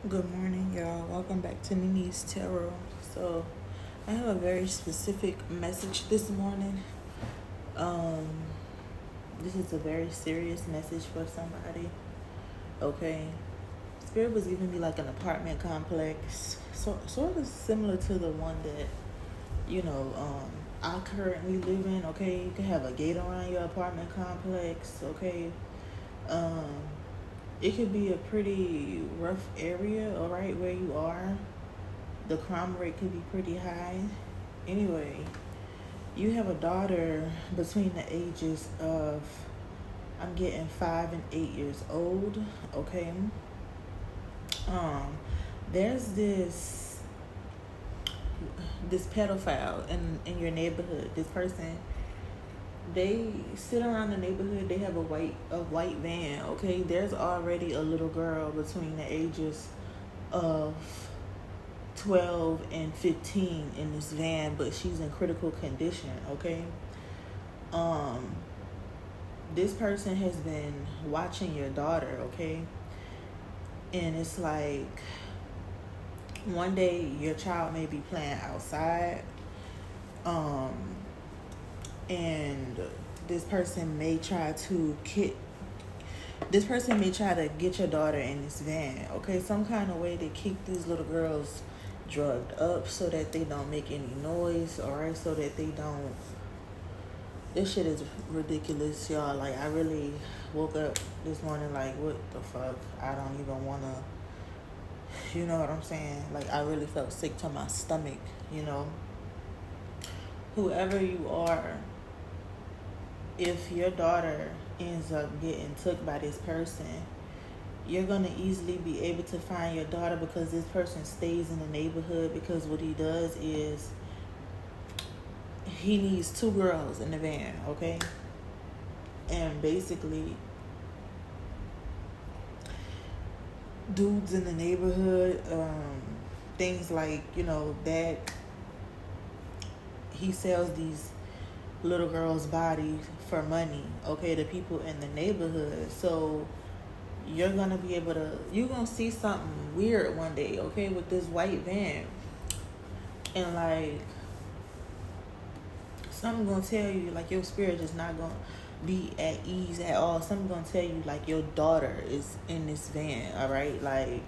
Good morning, y'all. Welcome back to Nini's Tarot. So, I have a very specific message this morning. Um, this is a very serious message for somebody. Okay, Spirit was giving me like an apartment complex, so sort of similar to the one that I currently live in. Okay, you can have a gate around your apartment complex. Okay, um, it could be a pretty rough area, all right, where you are. The crime rate could be pretty high. Anyway, you have a daughter between the ages of, I'm getting 5 and 8 years old. Okay. Um, there's this pedophile in your neighborhood. This person, they sit around the neighborhood. They have a white van. Okay, there's already a little girl between the ages of 12 and 15 in this van, but she's in critical condition. Okay. um this person has been watching your daughter. Okay, and it's like one day your child may be playing outside, um and this person may try to get your daughter in this van. Okay, some kind of way to keep these little girls drugged up so that they don't make any noise, all right, so that they don't. This shit is ridiculous, y'all. Like, I really woke up this morning like, what the fuck? I don't even want to, you know what I'm saying? Like, I really felt sick to my stomach, you know? Whoever you are, if your daughter ends up getting took by this person, you're going to easily be able to find your daughter because this person stays in the neighborhood, because what he does is he needs two girls in the van, okay? And basically, dudes in the neighborhood, things like, that he sells these little girls' bodies for money, okay, to people in the neighborhood. So you're gonna see something weird one day, okay, with this white van. And like, something gonna tell you, like, your spirit is not gonna be at ease at all. Something gonna tell you, like, your daughter is in this van, all right? Like,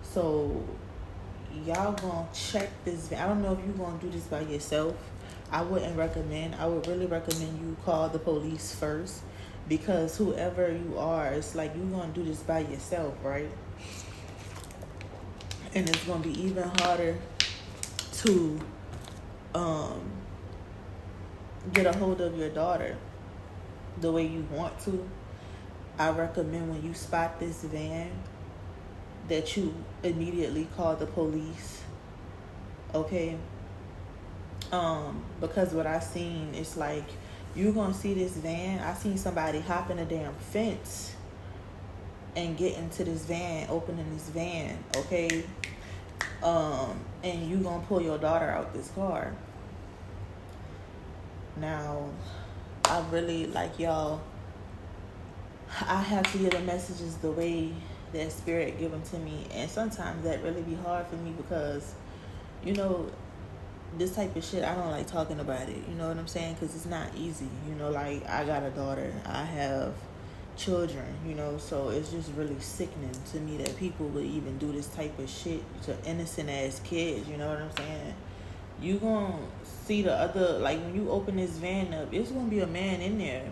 so y'all gonna check this van. I don't know if you're gonna do this by yourself. I would really recommend you call the police first, because whoever you are, it's like you're gonna do this by yourself, right? And it's gonna be even harder to get a hold of your daughter the way you want to. I recommend when you spot this van that you immediately call the police, okay? Because what I seen, it's like you're gonna see this van. I seen somebody hop in a damn fence and get into this van, opening this van, okay? And you gonna pull your daughter out this car. Now, I really, like, y'all, I have to get the messages the way that spirit give them to me, and sometimes that really be hard for me because, this type of shit, I don't like talking about it, you know what I'm saying? Because it's not easy, like, I got a daughter, I have children, so it's just really sickening to me that people would even do this type of shit to innocent ass kids, you know what I'm saying? You gonna see the other, like, when you open this van up, it's gonna be a man in there.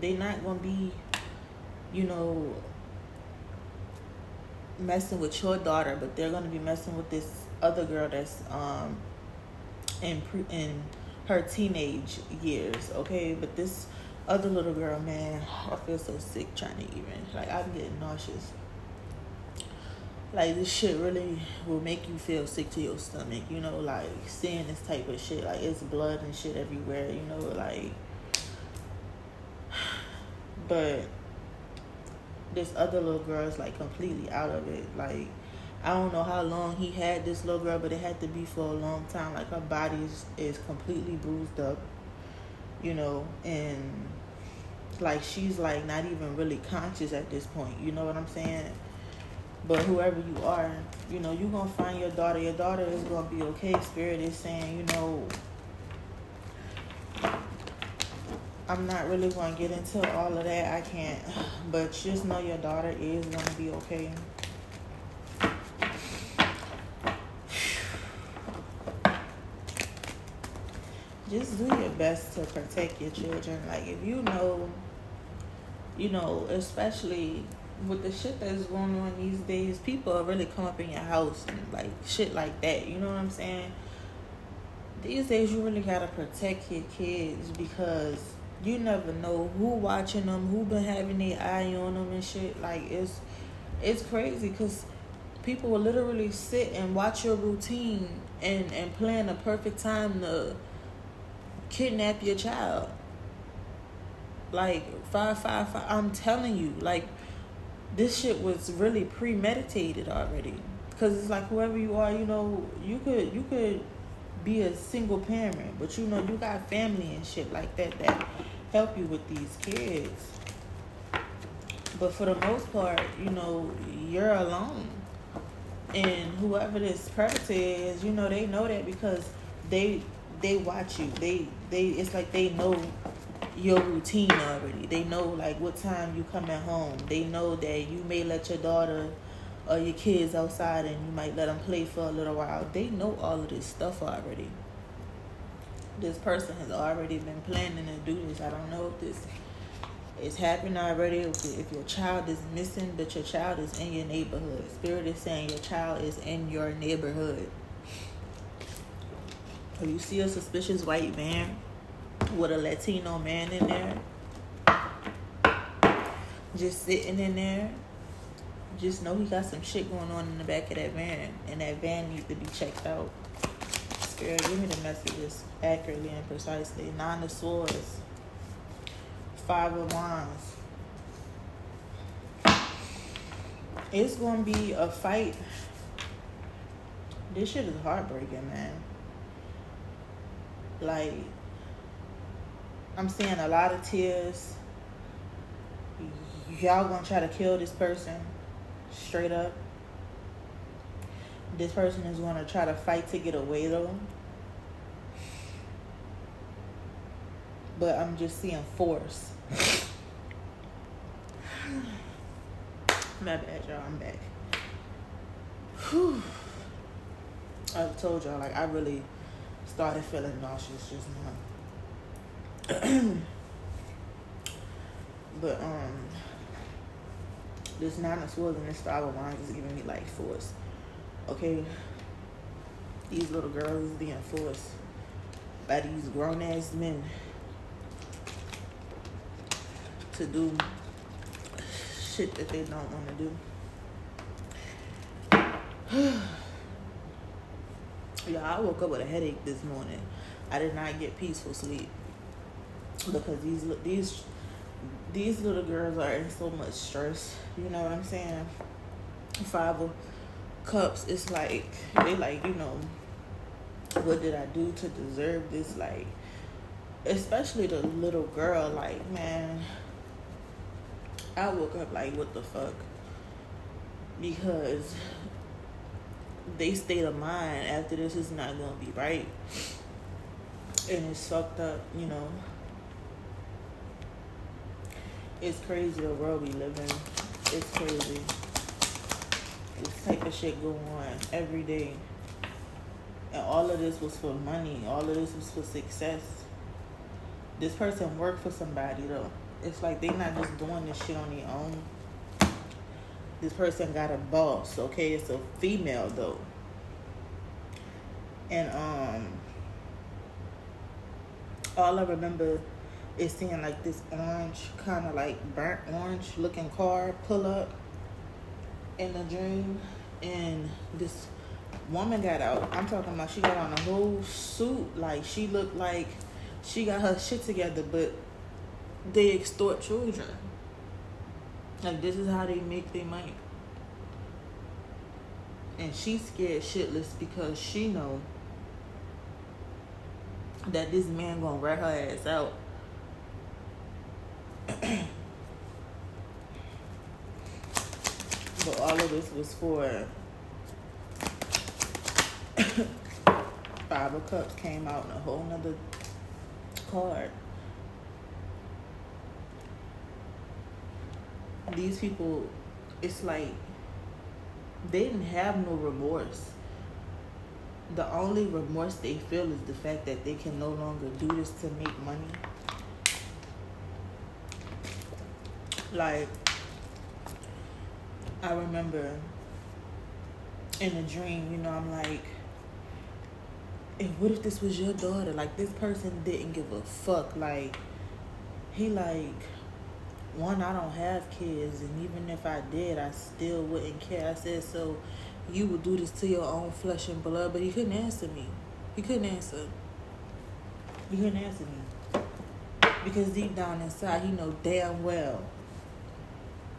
They not gonna be, messing with your daughter, but they're gonna be messing with this other girl that's in her teenage years, okay? But this other little girl, man, I feel so sick trying to even, like, I'm getting nauseous. Like, this shit really will make you feel sick to your stomach, like, seeing this type of shit, like, it's blood and shit everywhere, like, but this other little girl is, like, completely out of it. Like, I don't know how long he had this little girl, but it had to be for a long time. Like, her body is completely bruised up, and, like, she's, like, not even really conscious at this point. You know what I'm saying? But whoever you are, you know, you're gonna find your daughter. Your daughter is gonna be okay. Spirit is saying, you know, I'm not really gonna get into all of that. I can't. But just know your daughter is gonna be okay. Just do your best to protect your children. Like, if you know, especially with the shit that's going on these days, people really come up in your house and like shit like that. You know what I'm saying? These days, you really gotta protect your kids because you never know who watching them, who been having their eye on them and shit. Like, it's crazy because people will literally sit and watch your routine and plan a perfect time to kidnap your child. Like, 555, I'm telling you, like, this shit was really premeditated already. Because it's like, whoever you are, you know, you could be a single parent, but you know, you got family and shit like that help you with these kids. But for the most part, you know, you're alone. And whoever this predator is, you know, they know that because they watch you. They it's like they know your routine already. They know like what time you coming home. They know that you may let your daughter or your kids outside and you might let them play for a little while. They know all of this stuff already. This person has already been planning to do this. I don't know if this is happening already. If your child is missing, but your child is in your neighborhood. Spirit is saying your child is in your neighborhood. If you see a suspicious white van with a Latino man in there, just sitting in there, just know he got some shit going on in the back of that van, and that van needs to be checked out. Spirit, give me the messages accurately and precisely. 9 of Swords, 5 of Wands. It's gonna be a fight. This shit is heartbreaking, man. Like, I'm seeing a lot of tears. Y'all gonna try to kill this person straight up. This person is gonna try to fight to get away though. But I'm just seeing force. My bad, y'all. I'm back. Whew. I told y'all, like, I really started feeling nauseous just now. But this 9 of Swords and this 5 of Wands is giving me like force. Okay, these little girls is being forced by these grown ass men to do shit that they don't want to do. Yeah, I woke up with a headache this morning. I did not get peaceful sleep because these little girls are in so much stress. You know what I'm saying? 5 of Cups. It's like they like, you know, what did I do to deserve this? Like, especially the little girl. Like, man, I woke up like, what the fuck? Because they state of mind after this is not gonna be right, and it's fucked up. You know, it's crazy the world we live in. It's crazy. This type of shit go on every day, and all of this was for money. All of this was for success. This person worked for somebody though. It's like they not just doing this shit on their own. This person got a boss, okay? It's a female though. And all I remember is seeing like this orange, kind of like burnt orange looking car pull up in a dream, and this woman got out. I'm talking about she got on a whole suit, like she looked like she got her shit together, but they extort children. Like, this is how they make their money. And she's scared shitless because she know that this man gonna rat her ass out. So all of this was for Five of Cups came out in a whole nother card. These people, it's like they didn't have no remorse. The only remorse they feel is the fact that they can no longer do this to make money. Like, I remember in a dream, you know, I'm like, and what if this was your daughter? Like, this person didn't give a fuck. Like, he like, one, I don't have kids, and even if I did, I still wouldn't care. I said, so you would do this to your own flesh and blood? But he couldn't answer me. He couldn't answer. He couldn't answer me. Because deep down inside, he know damn well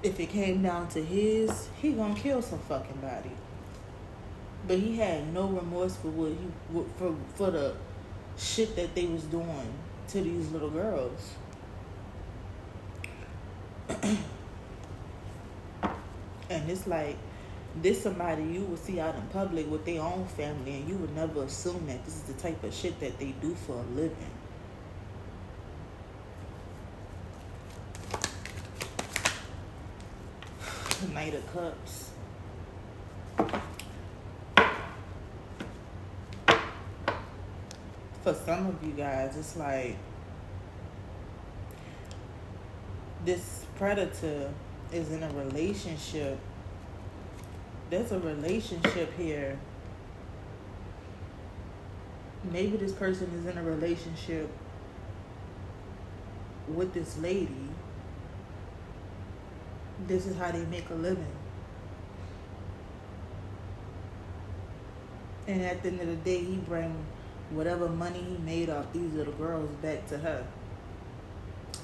if it came down to his, he gonna kill some fucking body. But he had no remorse for what for the shit that they was doing to these little girls. And it's like, this somebody you would see out in public with their own family, and you would never assume that this is the type of shit that they do for a living. Knight of Cups. For some of you guys, it's like this predator is in a relationship. There's a relationship here. Maybe this person is in a relationship with this lady. This is how they make a living. And at the end of the day, he bring whatever money he made off these little girls back to her.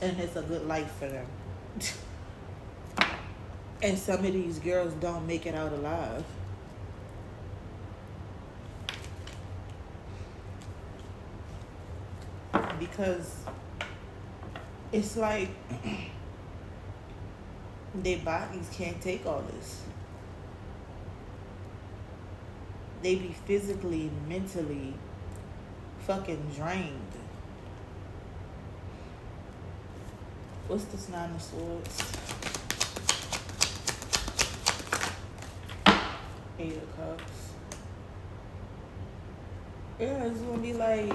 And it's a good life for them. And some of these girls don't make it out alive. Because it's like their bodies can't take all this. They be physically, mentally fucking drained. What's this Nine of Swords? Eight of Cups. Yeah, it's gonna be like,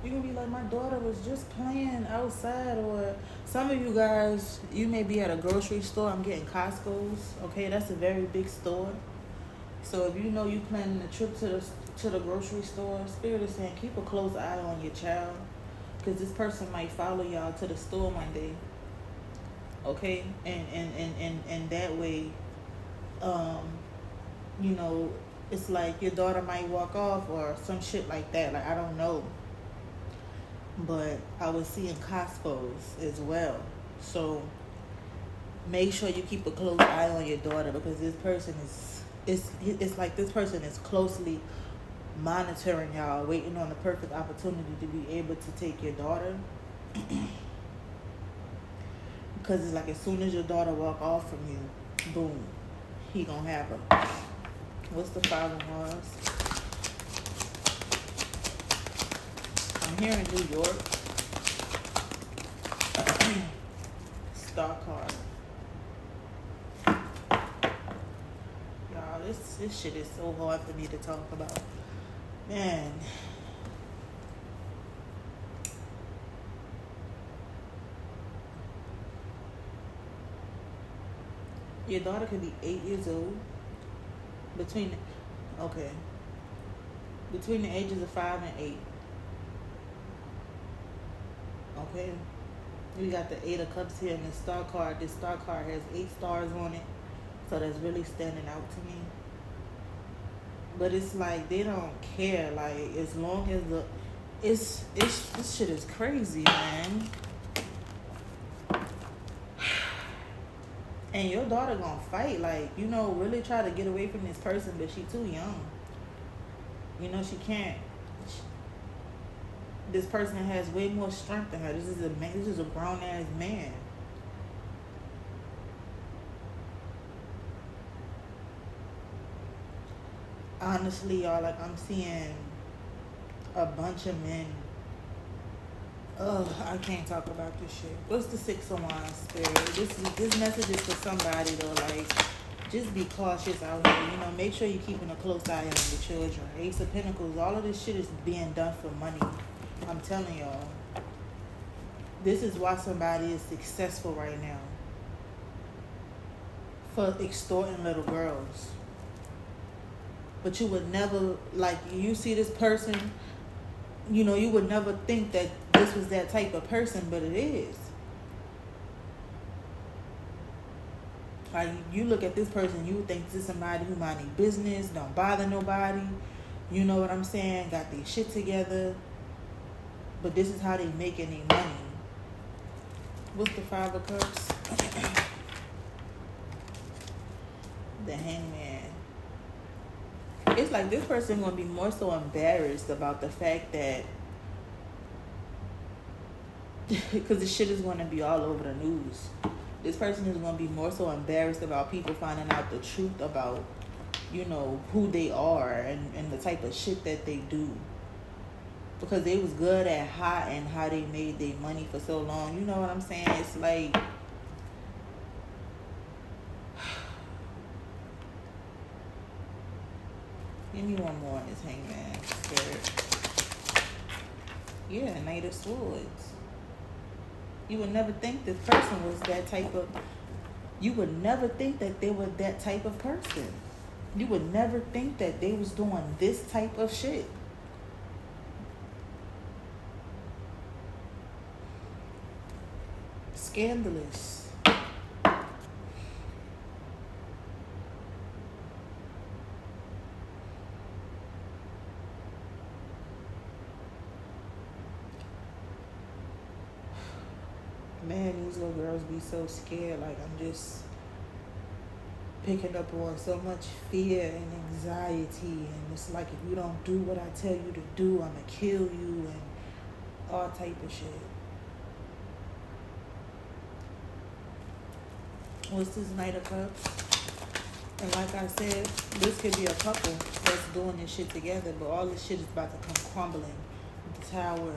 you're gonna be like, my daughter was just playing outside. Or some of you guys, you may be at a grocery store. I'm getting Costco's. Okay, that's a very big store. So if you know you planning a trip to the grocery store, Spirit is saying keep a close eye on your child, because this person might follow y'all to the store one day. Okay, and that way, you know, it's like your daughter might walk off or some shit like that. Like, I don't know. But I was seeing Costco's as well. So make sure you keep a close eye on your daughter, because this person it's like this person is closely monitoring y'all, waiting on the perfect opportunity to be able to take your daughter. Because it's like as soon as your daughter walk off from you, boom, he gonna have her. What's the Five of Wands? I'm here in New York. Star card. Y'all, this shit is so hard for me to talk about. Man. Your daughter could be 8 years old. Between the ages of 5 and 8. Okay. We got the Eight of Cups here in the Star card. This Star card has 8 stars on it. So that's really standing out to me. But it's like they don't care. Like, as long as this shit is crazy, man. And your daughter gonna fight, like, you know, really try to get away from this person, but she too young. You know, she can't. This person has way more strength than her. This is a man. This is a grown ass man. Honestly, y'all, like I'm seeing a bunch of men. Ugh, I can't talk about this shit. What's the 6 of Wands spirit? This message is for somebody though. Like, just be cautious out here. You know, make sure you're keeping a close eye on your children. Ace of Pentacles. All of this shit is being done for money. I'm telling y'all. This is why somebody is successful right now. For extorting little girls. But you would never, like, you see this person, you know, you would never think that this was that type of person, but it is. Like, you look at this person, you would think this is somebody who mind their business, don't bother nobody, you know what I'm saying, got their shit together, but this is how they making their money. What's the 5 of Cups? The Hangman. It's like this person gonna be more so embarrassed about the fact that because the shit is gonna be all over the news. This person is gonna be more so embarrassed about people finding out the truth about, you know, who they are and the type of shit that they do. Because they was good at how they made their money for so long. You know what I'm saying? It's like, give me one more on this Hangman spirit. Yeah, Knight of Swords. You would never think this person was that type of... You would never think that they were that type of person. You would never think that they was doing this type of shit. Scandalous. Man, these little girls be so scared. Like, I'm just picking up on so much fear and anxiety. And it's like, if you don't do what I tell you to do, I'm going to kill you and all type of shit. What's this Knight of Cups? And like I said, this could be a couple that's doing this shit together, but all this shit is about to come crumbling. The Tower,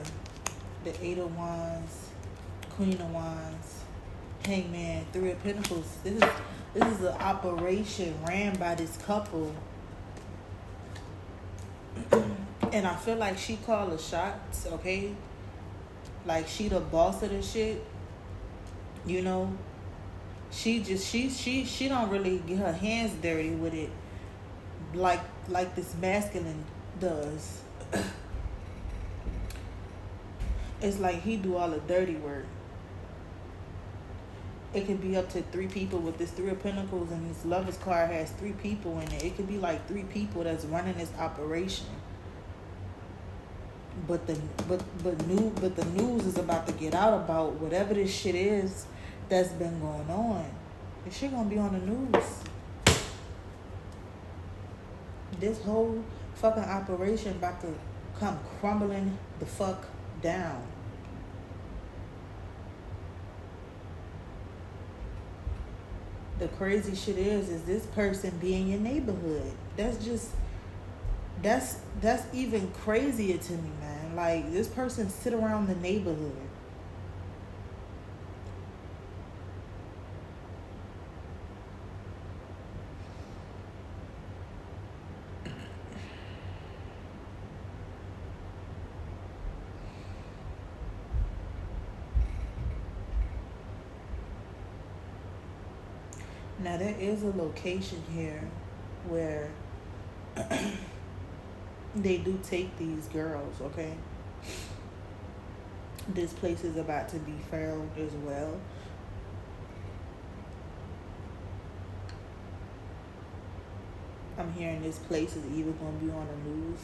the 8 of Wands, Queen of Wands, Hangman, 3 of Pentacles. This is an operation ran by this couple. And I feel like she called the shots, okay? Like, she the boss of the shit. You know? She don't really get her hands dirty with it like this masculine does. It's like he do all the dirty work. It could be up to 3 people with this 3 of Pentacles, and this Lover's card has 3 people in it. It could be like 3 people that's running this operation. But the news is about to get out about whatever this shit is that's been going on. This shit gonna be on the news. This whole fucking operation about to come crumbling the fuck down. The crazy shit is this person be in your neighborhood. That's even crazier to me, man. Like, this person sit around the neighborhood. Now, there is a location here where they do take these girls, okay? This place is about to be found as well. I'm hearing this place is even going to be on the news.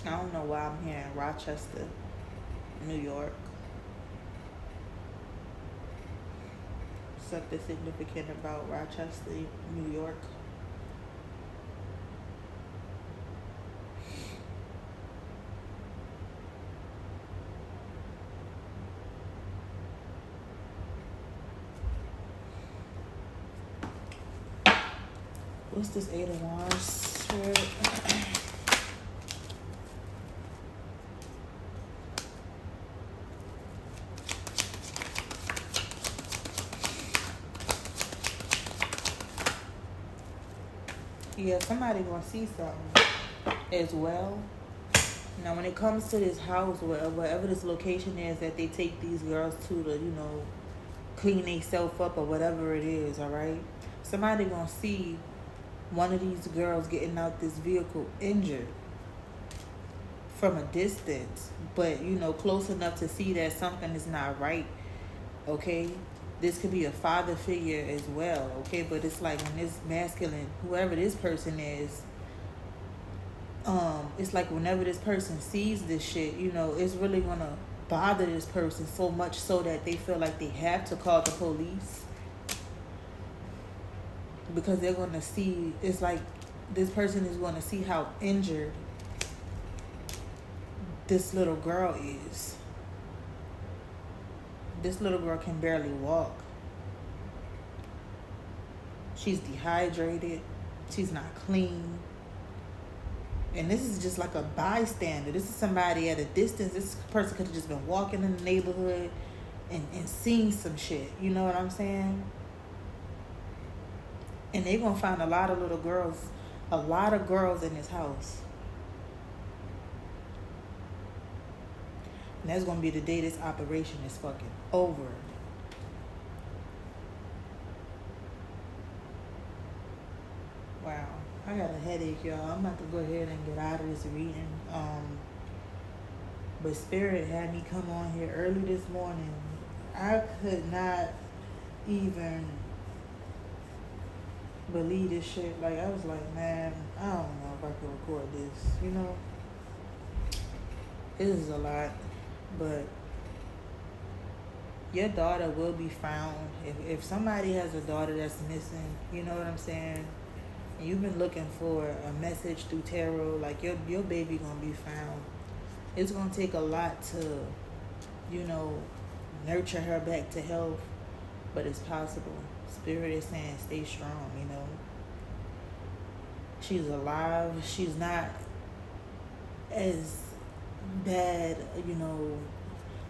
I don't know why I'm hearing Rochester, New York. Something significant about Rochester, New York. What's this Eight of Wands spirit? Yeah, somebody gonna see something as well. Now, when it comes to this house, wherever this location is that they take these girls to, clean themselves up or whatever it is, all right? Somebody gonna see one of these girls getting out this vehicle injured from a distance, but, close enough to see that something is not right, okay? This could be a father figure as well, okay? But it's like when this masculine, whoever this person is, it's like whenever this person sees this shit, it's really gonna bother this person so much so that they feel like they have to call the police, because they're gonna see, it's like this person is gonna see how injured this little girl is. This little girl can barely walk. She's dehydrated. She's not clean. And this is just like a bystander. This is somebody at a distance. This person could have just been walking in the neighborhood and seen some shit. You know what I'm saying? And they're going to find a lot of girls in this house. And that's going to be the day this operation is fucking over. Wow. I got a headache, y'all. I'm about to go ahead and get out of this reading. But Spirit had me come on here early this morning. I could not even believe this shit. Like, I was like, man, I don't know if I can record this, This is a lot. But your daughter will be found. If somebody has a daughter that's missing, you know what I'm saying? And you've been looking for a message through tarot, like your baby gonna be found. It's gonna take a lot to, nurture her back to health, but it's possible. Spirit is saying stay strong, She's alive. She's not as bad,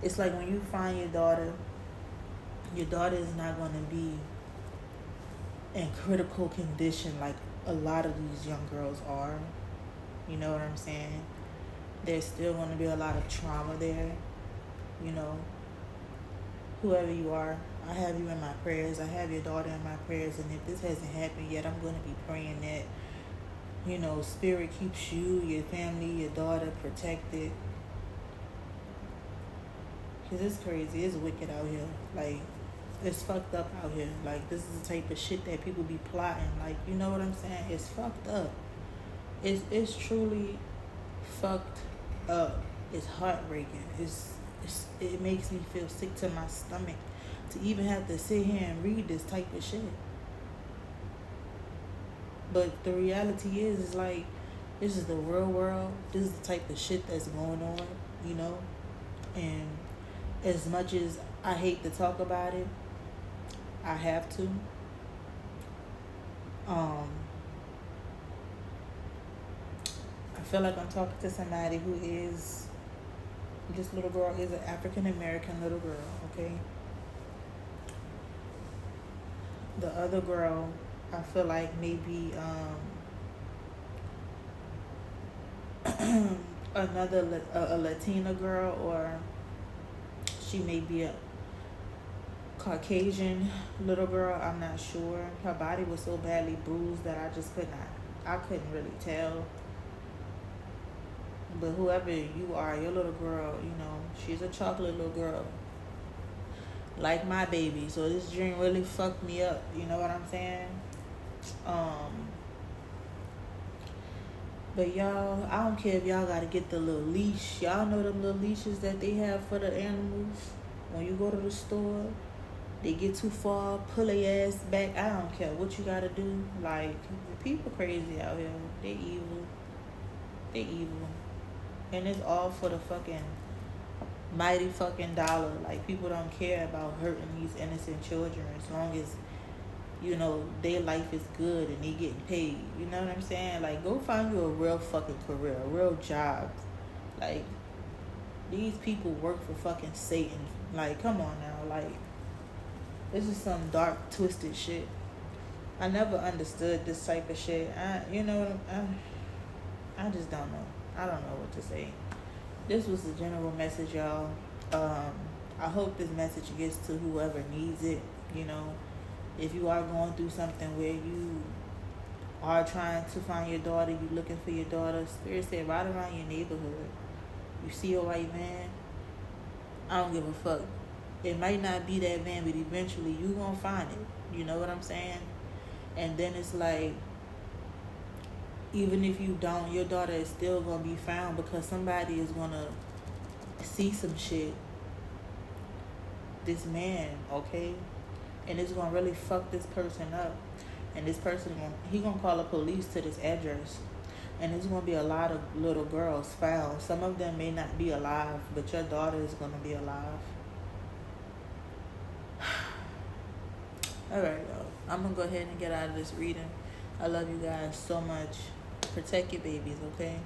It's like when you find your daughter is not going to be in critical condition like a lot of these young girls are. You know what I'm saying? There's still going to be a lot of trauma there. Whoever you are, I have you in my prayers. I have your daughter in my prayers. And if this hasn't happened yet, I'm going to be praying that, Spirit keeps you, your family, your daughter protected. Because it's crazy. It's wicked out here. Like, it's fucked up out here. Like, this is the type of shit that people be plotting. Like, you know what I'm saying? It's fucked up. It's truly fucked up. It's heartbreaking. It makes me feel sick to my stomach to even have to sit here and read this type of shit. But the reality is like, this is the real world. This is the type of shit that's going on, And as much as I hate to talk about it, I have to. I feel like I'm talking to somebody who is, this little girl is an African American little girl, okay? The other girl, I feel like maybe a Latina girl, or she may be a Caucasian little girl. I'm not sure. Her body was so badly bruised that I couldn't really tell. But whoever you are, your little girl, she's a chocolate little girl. Like my baby. So this dream really fucked me up. You know what I'm saying? But y'all, I don't care if y'all gotta get the little leash. Y'all know them little leashes that they have for the animals. When you go to the store, they get too far, pull their ass back. I don't care what you gotta do. Like, people crazy out here. They evil. And it's all for the fucking mighty fucking dollar. Like, people don't care about hurting these innocent children as long as you know, their life is good and they getting paid. You know what I'm saying? Like, go find you a real fucking career, a real job. Like, these people work for fucking Satan. Like, come on now. Like, this is some dark, twisted shit. I never understood this type of shit. I just don't know. I don't know what to say. This was the general message, y'all. I hope this message gets to whoever needs it. You know, if you are going through something where you are trying to find your daughter, you looking for your daughter, Spirit said right around your neighborhood. You see a white van, I don't give a fuck. It might not be that van, but eventually you gonna find it. You know what I'm saying? And then it's like, even if you don't, your daughter is still gonna be found because somebody is gonna see some shit. This man, okay? And it's gonna really fuck this person up. And this person, he gonna call the police to this address. And there's gonna be a lot of little girls found. Some of them may not be alive, but your daughter is gonna be alive. Alright, y'all. I'm gonna go ahead and get out of this reading. I love you guys so much. Protect your babies, okay?